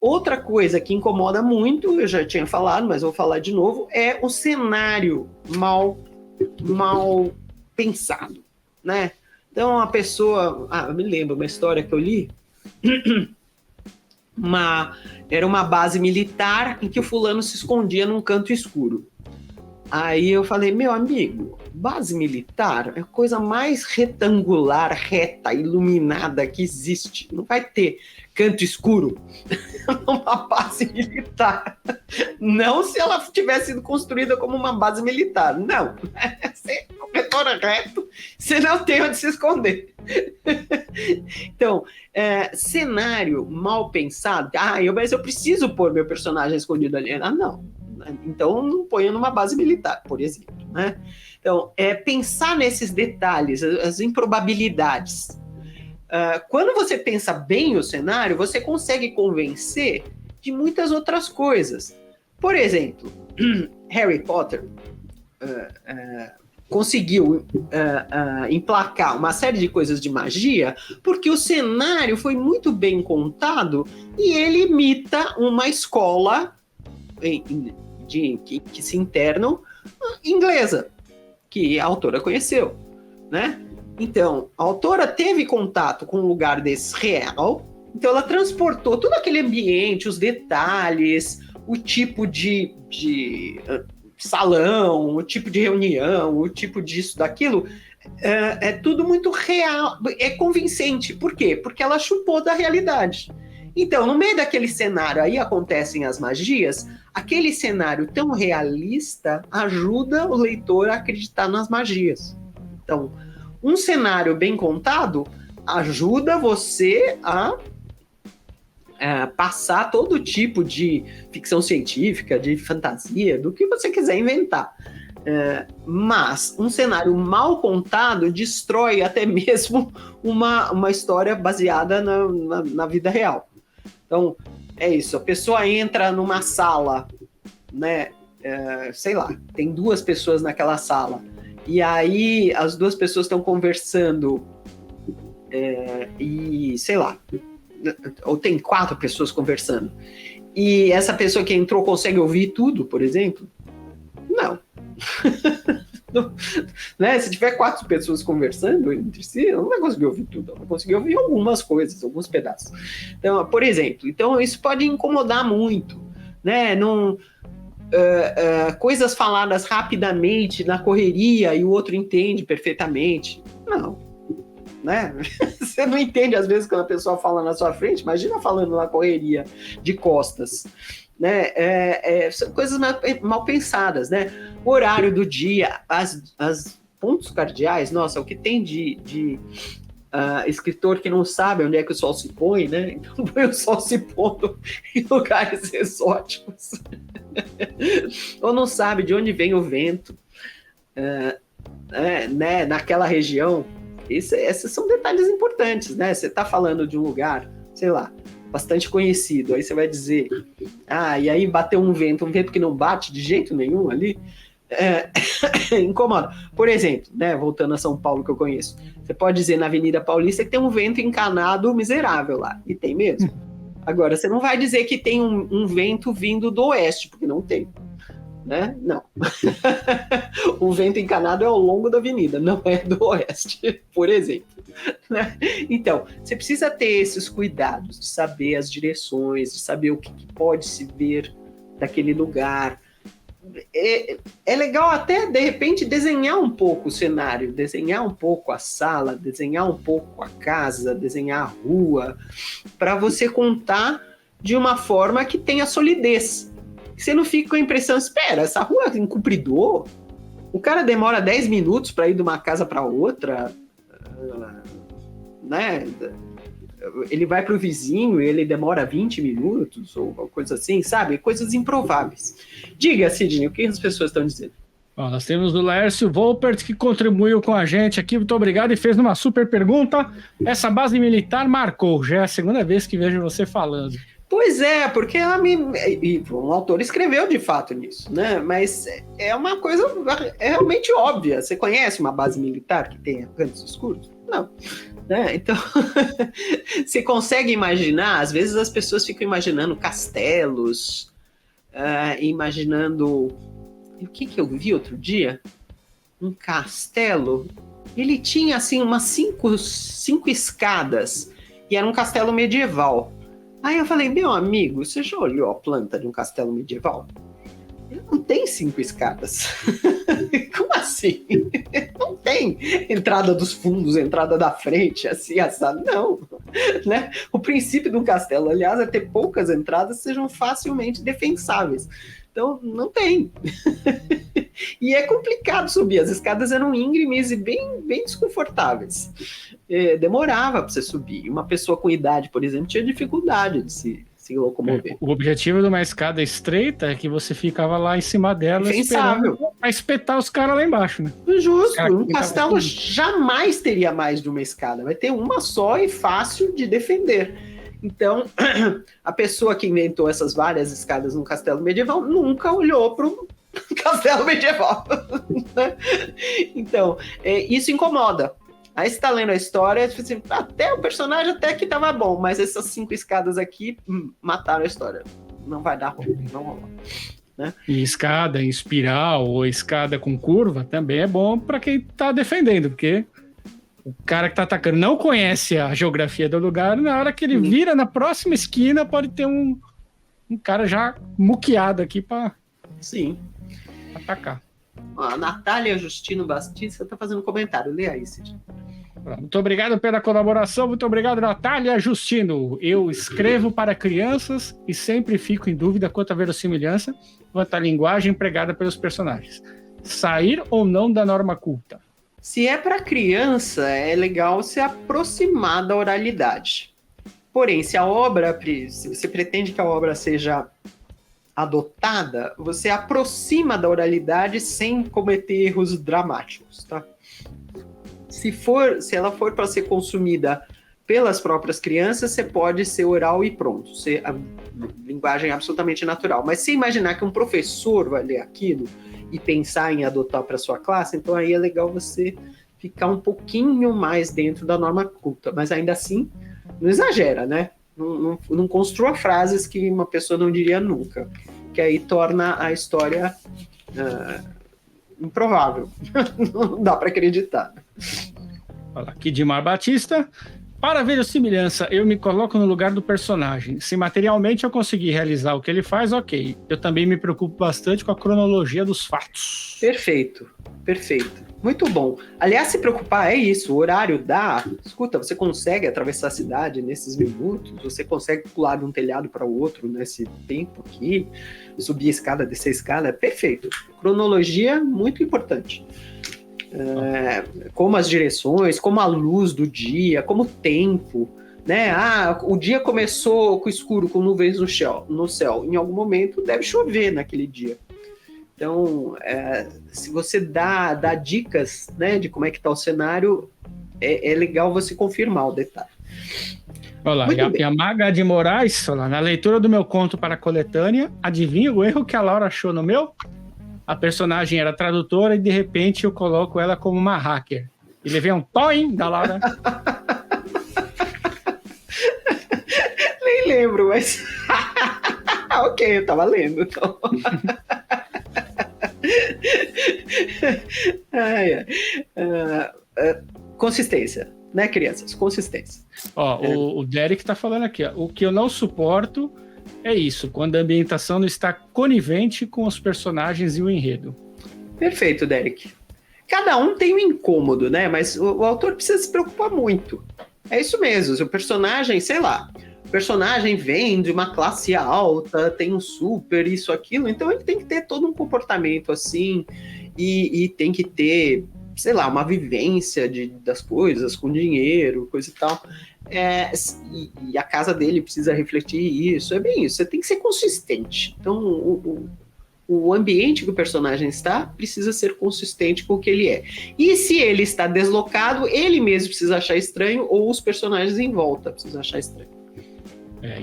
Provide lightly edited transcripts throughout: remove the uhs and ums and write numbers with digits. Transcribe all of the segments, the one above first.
Outra coisa que incomoda muito, eu já tinha falado, mas vou falar de novo, é o cenário mal pensado, né? Então, a pessoa... eu me lembro uma história que eu li, era uma base militar em que o fulano se escondia num canto escuro. Aí eu falei, meu amigo, base militar é a coisa mais retangular, reta, iluminada que existe. Não vai ter canto escuro numa base militar. Não se ela tivesse sido construída como uma base militar. Não. Você é corredor reto, você não tem onde se esconder. Então, cenário mal pensado. Mas eu preciso pôr meu personagem escondido ali. Não. Então, não ponha numa base militar, por exemplo, né? Então, pensar nesses detalhes, as improbabilidades. Quando você pensa bem o cenário, você consegue convencer de muitas outras coisas. Por exemplo, Harry Potter conseguiu emplacar uma série de coisas de magia porque o cenário foi muito bem contado e ele imita uma escola que se internam inglesa, que a autora conheceu, né? Então, a autora teve contato com um lugar desse real, então ela transportou todo aquele ambiente, os detalhes, o tipo de salão, o tipo de reunião, o tipo disso, daquilo, é tudo muito real, é convincente. Por quê? Porque ela chupou da realidade. Então, no meio daquele cenário, aí acontecem as magias, aquele cenário tão realista ajuda o leitor a acreditar nas magias. Então, um cenário bem contado ajuda você a passar todo tipo de ficção científica, de fantasia, do que você quiser inventar. Mas um cenário mal contado destrói até mesmo uma história baseada na vida real. Então, é isso. A pessoa entra numa sala, né? Sei lá, tem 2 pessoas naquela sala. E aí as 2 pessoas estão conversando e, sei lá, ou tem 4 pessoas conversando. E essa pessoa que entrou consegue ouvir tudo, por exemplo? Não. Não, né? Se tiver 4 pessoas conversando entre si, ela não vai conseguir ouvir tudo, ela vai conseguir ouvir algumas coisas, alguns pedaços. Então, por exemplo, isso pode incomodar muito, né? Coisas faladas rapidamente na correria e o outro entende perfeitamente. Não, né? Você não entende às vezes quando a pessoa fala na sua frente, imagina falando na correria de costas, né? São coisas mal pensadas, né? O horário do dia, as pontos cardeais, nossa, o que tem de escritor que não sabe onde é que o sol se põe, né? Então põe o sol se pondo em lugares exóticos. Ou não sabe de onde vem o vento, né? Naquela região. Esses são detalhes importantes, né? Você está falando de um lugar, sei lá, bastante conhecido, aí você vai dizer, e aí bateu um vento que não bate de jeito nenhum ali, incomoda. Por exemplo, né, voltando a São Paulo que eu conheço, você pode dizer na Avenida Paulista que tem um vento encanado miserável lá, e tem mesmo. Agora, você não vai dizer que tem um vento vindo do oeste, porque não tem. Né? Não. O vento encanado é ao longo da avenida, não é do oeste, por exemplo. Né? Então, você precisa ter esses cuidados de saber as direções, de saber o que pode se ver daquele lugar. É legal até, de repente, desenhar um pouco o cenário, desenhar um pouco a sala, desenhar um pouco a casa, desenhar a rua, para você contar de uma forma que tenha solidez. Você não fica com a impressão, espera, essa rua encupridou? O cara demora 10 minutos para ir de uma casa para outra, né? Ele vai para o vizinho e ele demora 20 minutos, ou coisa assim, sabe? Coisas improváveis. Diga, Sidney, o que as pessoas estão dizendo? Bom, nós temos o Laércio Volpert, que contribuiu com a gente aqui, muito obrigado, e fez uma super pergunta. Essa base militar marcou, já é a segunda vez que vejo você falando. Pois é, porque um autor escreveu de fato nisso, né? Mas é uma coisa realmente óbvia. Você conhece uma base militar que tenha cantos escuros? Não. né? Então, você consegue imaginar? Às vezes as pessoas ficam imaginando castelos, imaginando... O que eu vi outro dia? Um castelo. Ele tinha, assim, umas cinco escadas. E era um castelo medieval. Aí eu falei, meu amigo, você já olhou a planta de um castelo medieval? Ele não tem 5 escadas. Como assim? Não tem entrada dos fundos, entrada da frente, assim, assado. Não. Né? O princípio de um castelo, aliás, é ter poucas entradas que sejam facilmente defensáveis. Então, não tem. E é complicado subir. As escadas eram íngremes e bem desconfortáveis. Demorava para você subir. Uma pessoa com idade, por exemplo, tinha dificuldade de se locomover. O objetivo de uma escada estreita é que você ficava lá em cima dela esperando pra espetar os caras lá embaixo, né? Justo. Um castelo jamais teria mais de uma escada. Vai ter uma só e fácil de defender. Então, a pessoa que inventou essas várias escadas num castelo medieval nunca olhou para um castelo medieval. Então, isso incomoda. Aí você tá lendo a história, assim, até o personagem até que tava bom, mas essas 5 escadas aqui mataram a história. Não vai dar ruim, não rola. Né? E escada em espiral ou escada com curva também é bom para quem tá defendendo, porque o cara que tá atacando não conhece a geografia do lugar, na hora que ele vira na próxima esquina pode ter um cara já muqueado aqui para atacar. A Natália Justino Bastista tá fazendo um comentário. Lê aí, Cid. Muito obrigado pela colaboração. Muito obrigado, Natália Justino. Eu escrevo para crianças e sempre fico em dúvida quanto à verossimilhança, quanto à linguagem empregada pelos personagens. Sair ou não da norma culta? Se é para criança, é legal se aproximar da oralidade. Porém, se você pretende que a obra seja adotada, você aproxima da oralidade sem cometer erros dramáticos, tá? Se ela for para ser consumida pelas próprias crianças, você pode ser oral e pronto, ser a linguagem absolutamente natural. Mas se imaginar que um professor vai ler aquilo e pensar em adotar para sua classe, então aí é legal você ficar um pouquinho mais dentro da norma culta, mas ainda assim, não exagera, né? Não construa frases que uma pessoa não diria nunca, que aí torna a história improvável. Não dá para acreditar. Fala aqui de Mar Batista. Para verossimilhança, eu me coloco no lugar do personagem. Se materialmente eu conseguir realizar o que ele faz, ok. Eu também me preocupo bastante com a cronologia dos fatos. Perfeito. Muito bom. Aliás, se preocupar é isso, o horário dá. Escuta, você consegue atravessar a cidade nesses minutos, você consegue pular de um telhado para o outro nesse tempo aqui, subir a escada, descer a escada, é perfeito. Cronologia, muito importante. Como as direções, como a luz do dia, como o tempo, né? O dia começou com escuro, com nuvens no céu. Em algum momento deve chover naquele dia. Então, se você dá dicas, né, de como é que está o cenário, é legal você confirmar o detalhe. Olha lá, e a Maga de Moraes, olha lá, na leitura do meu conto para a coletânea, adivinha o erro que a Laura achou no meu? A personagem era tradutora e de repente eu coloco ela como uma hacker. E levei um toim da Laura. Nem lembro, mas... ok, eu tava lendo, então... consistência, né, crianças? Consistência. O Derek tá falando aqui, ó, o que eu não suporto é isso, quando a ambientação não está conivente com os personagens e o enredo. Perfeito, Derek. Cada um tem um incômodo, né? Mas o autor precisa se preocupar muito. É isso mesmo, se o personagem, sei lá, o personagem vem de uma classe alta, tem um super, isso, aquilo, então ele tem que ter todo um comportamento assim, e tem que ter, sei lá, uma vivência das coisas, com dinheiro, coisa e tal. E a casa dele precisa refletir isso, é bem isso, você tem que ser consistente. Então, o ambiente que o personagem está precisa ser consistente com o que ele é. E se ele está deslocado, ele mesmo precisa achar estranho, ou os personagens em volta precisam achar estranho.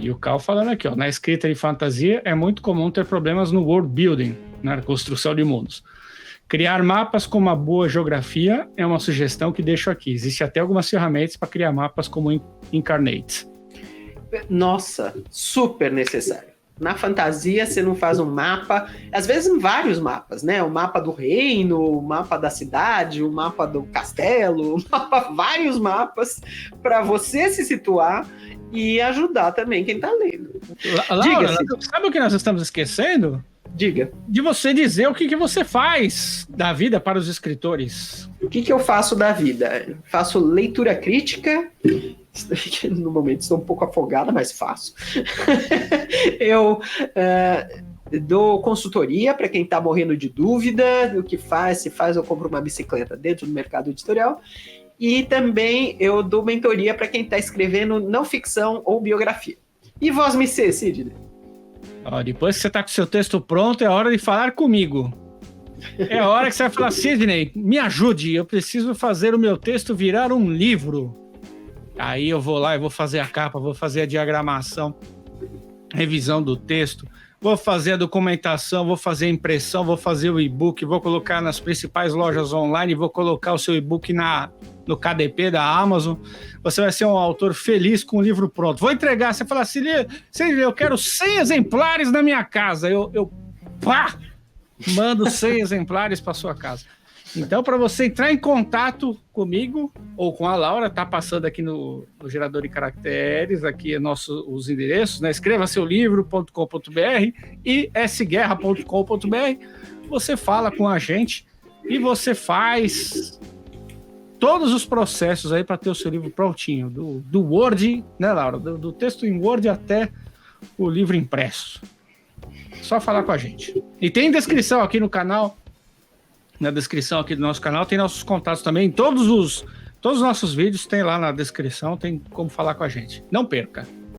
E o Cal falando aqui, ó, na escrita de fantasia é muito comum ter problemas no world building, na construção de mundos. Criar mapas com uma boa geografia é uma sugestão que deixo aqui. Existe até algumas ferramentas para criar mapas como Incarnate. Nossa, super necessário. Na fantasia, você não faz um mapa, às vezes vários mapas, né? O mapa do reino, o mapa da cidade, o mapa do castelo, vários mapas para você se situar e ajudar também quem está lendo. Laura, sabe o que nós estamos esquecendo? Diga. De você dizer o que você faz da vida para os escritores. O que eu faço da vida? Faço leitura crítica. No momento estou um pouco afogada, mas faço. Eu dou consultoria para quem está morrendo de dúvida do que faz, se faz ou compra uma bicicleta dentro do mercado editorial. E também eu dou mentoria para quem está escrevendo não ficção ou biografia. E Voz Me Ser, Sidney? Depois que você está com o seu texto pronto, é hora de falar comigo. É a hora que você vai falar, Sidney, me ajude, eu preciso fazer o meu texto virar um livro. Aí eu vou lá e vou fazer a capa, vou fazer a diagramação, revisão do texto, vou fazer a documentação, vou fazer a impressão, vou fazer o e-book, vou colocar nas principais lojas online, vou colocar o seu e-book no KDP da Amazon. Você vai ser um autor feliz com o livro pronto. Vou entregar, você fala assim, eu quero 100 exemplares na minha casa. Eu mando 100 exemplares para sua casa. Então, para você entrar em contato comigo ou com a Laura, tá passando aqui no gerador de caracteres, aqui é os endereços, né? Escreva seu livro.com.br e sguerra.com.br. Você fala com a gente e você faz todos os processos aí para ter o seu livro prontinho, do Word, né, Laura? Do texto em Word até o livro impresso. Só falar com a gente. E tem descrição aqui no canal. Na descrição aqui do nosso canal tem nossos contatos também. Todos os nossos vídeos tem lá na descrição, tem como falar com a gente. Não perca.